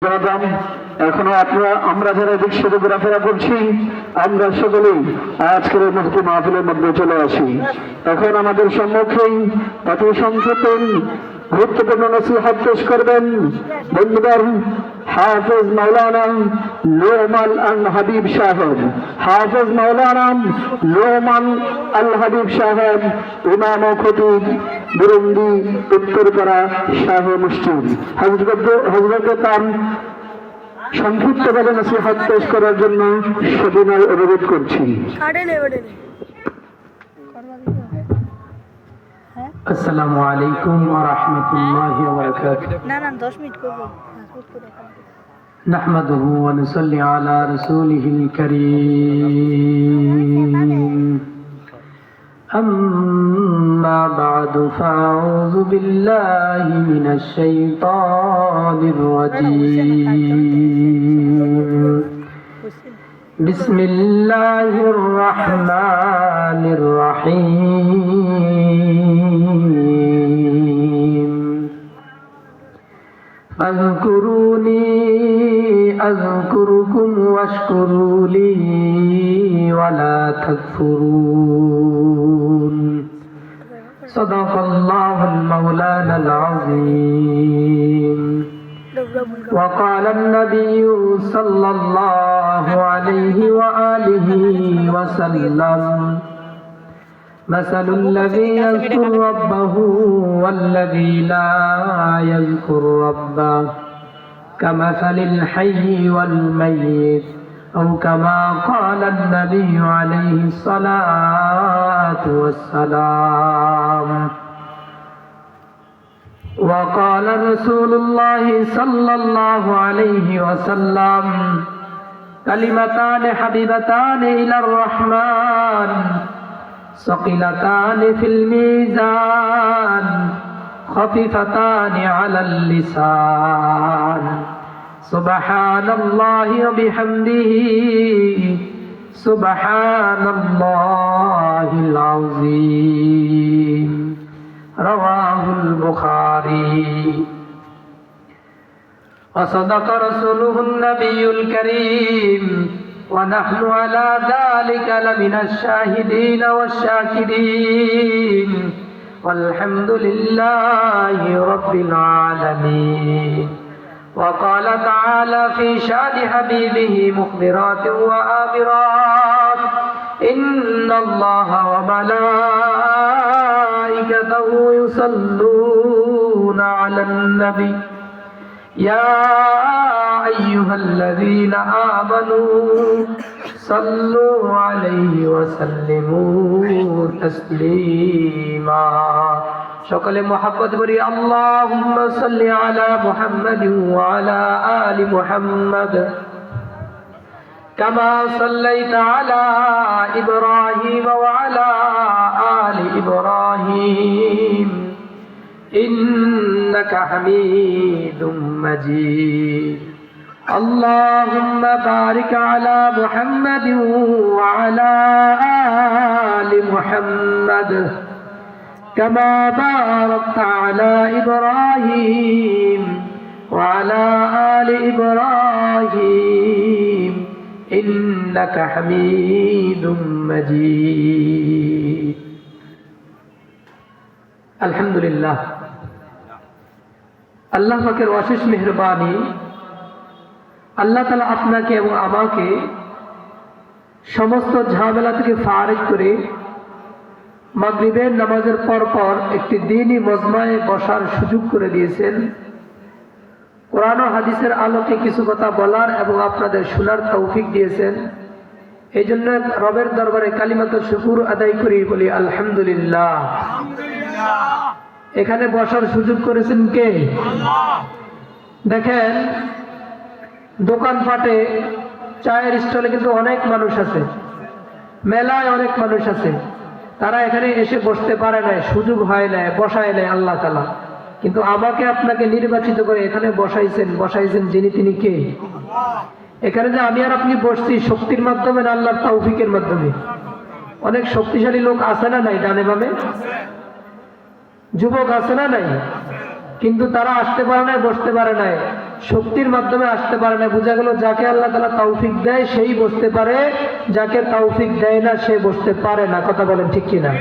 এখনো আমরা যারা এদিক সেদিকে ঘোরাফেরা করছি, আমরা সকলেই আজকের মুফতি মাহফিলের মধ্যে চলে আসি। এখন আমাদের সম্মুখেই অতি সংক্ষেপে গুরুত্বপূর্ণ নসিহত পেশ করবেন বন্ধুগণ হাফেজ মাওলানা লোমান আল হাবিব সাহেব। হাফেজ মাওলানা লোমান আল হাবিব সাহেব, ইমাম ও খতিব বুরুন্ডি উত্তরপাড়া শাহ মসজিদ। হযরত তার সংক্ষিপ্তভাবে নসিহত পেশ করার জন্য সবিনয় অনুরোধ করছি। আসসালামু আলাইকুম ওয়া রাহমাতুল্লাহি ওয়া বারাকাতুহু। না 10 মিনিট করব। نحمده ونصلي على رسوله الكريم أما بعد فأعوذ بالله من الشيطان الرجيم بسم الله الرحمن الرحيم فاذكروني أذكركم واشكروا لي ولا تكفرون صدق الله المولانا العظيم وقال النبي صلى الله عليه وآله وسلم مثل الذي يذكر ربه والذي لا يذكر ربه كمثل الحي والميت أو كما قال النبي عليه الصلاة والسلام وقال رسول الله صلى الله عليه وسلم كلمتان حبيبتان إلى الرحمن ثقيلتان في الميزان خفيفتان على اللسان سبحان الله وبحمده سبحان الله العظيم رواه البخاري وصدق رسوله النبي الكريم ونحن على ذلك لمن الشاهدين والشاكرين والحمد لله رب العالمين وقال تعالى في شان حبيبه مخبرات وآمرات إن الله وملائكته يصلون على النبي يا أيها الذين آمنوا صلوا عليه وسلموا تسليما সকলে মোহাব্বত করি আল্লাহুম্মা সাল্লি আলা মুহাম্মাদিন ওয়া আলা আলি মুহাম্মাদ কামা সাল্লাইতা আলা ইব্রাহিম ওয়া আলা আলি ইব্রাহিম ইন্নাকা হামিদুম মাজিদ আল্লাহুম্মা বারিক আলা মুহাম্মাদিন ওয়া আলা আলি মুহাম্মাদ كما باركت على إبراهيم وعلى آل إبراهيم إنك حميد مجيد الحمد لله আল্লাহ পাকের অশেষ মেহেরবানি আল্লাহ তাআলা আপনাকে এবং আমাকে সমস্ত ঝামেলা থেকে ফারিগ করে মাগরিবের নামাজের পর একটি দিনই মজমায়ে বসার সুযোগ করে দিয়েছেন। কোরআন ও হাদিসের আলোকে কিছু কথা বলার এবং আপনাদের শোনার তৌফিক দিয়েছেন। এই জন্য রবের দরবারে কালিমাতুল শুকর আদায় করি, বলি আলহামদুলিল্লাহ। এখানে বসার সুযোগ করেছেন কে? দেখেন, দোকানপাটে চায়ের স্টলে কিন্তু অনেক মানুষ আছে, মেলায় অনেক মানুষ আছে, তারা এখানে এসে বসতে পারে না, সুযোগ হয় না, বসায় নেয় আল্লাহ তাআলা। কিন্তু আমাকে আপনাকে নির্বাচিত করে এখানে বসাইছেন যিনি, তিনি কে? এখানে যে আমি আর আপনি বসছি শক্তির মাধ্যমে না আল্লাহর তৌফিকের মাধ্যমে? অনেক শক্তিশালী লোক আছে না নাই ডানে বামে? যুবক আছে না নাই? কিন্তু তারা আসতে পারে না, বসতে পারে না, শক্তির মাধ্যমে আসতে পারে না। বোঝা গেল যাকে আল্লাহ তাআলা তৌফিক দেয় সেই বসতে পারে, যাকে তৌফিক দেয় না সে বসতে পারে না। কথা বলেন ঠিক কিনা?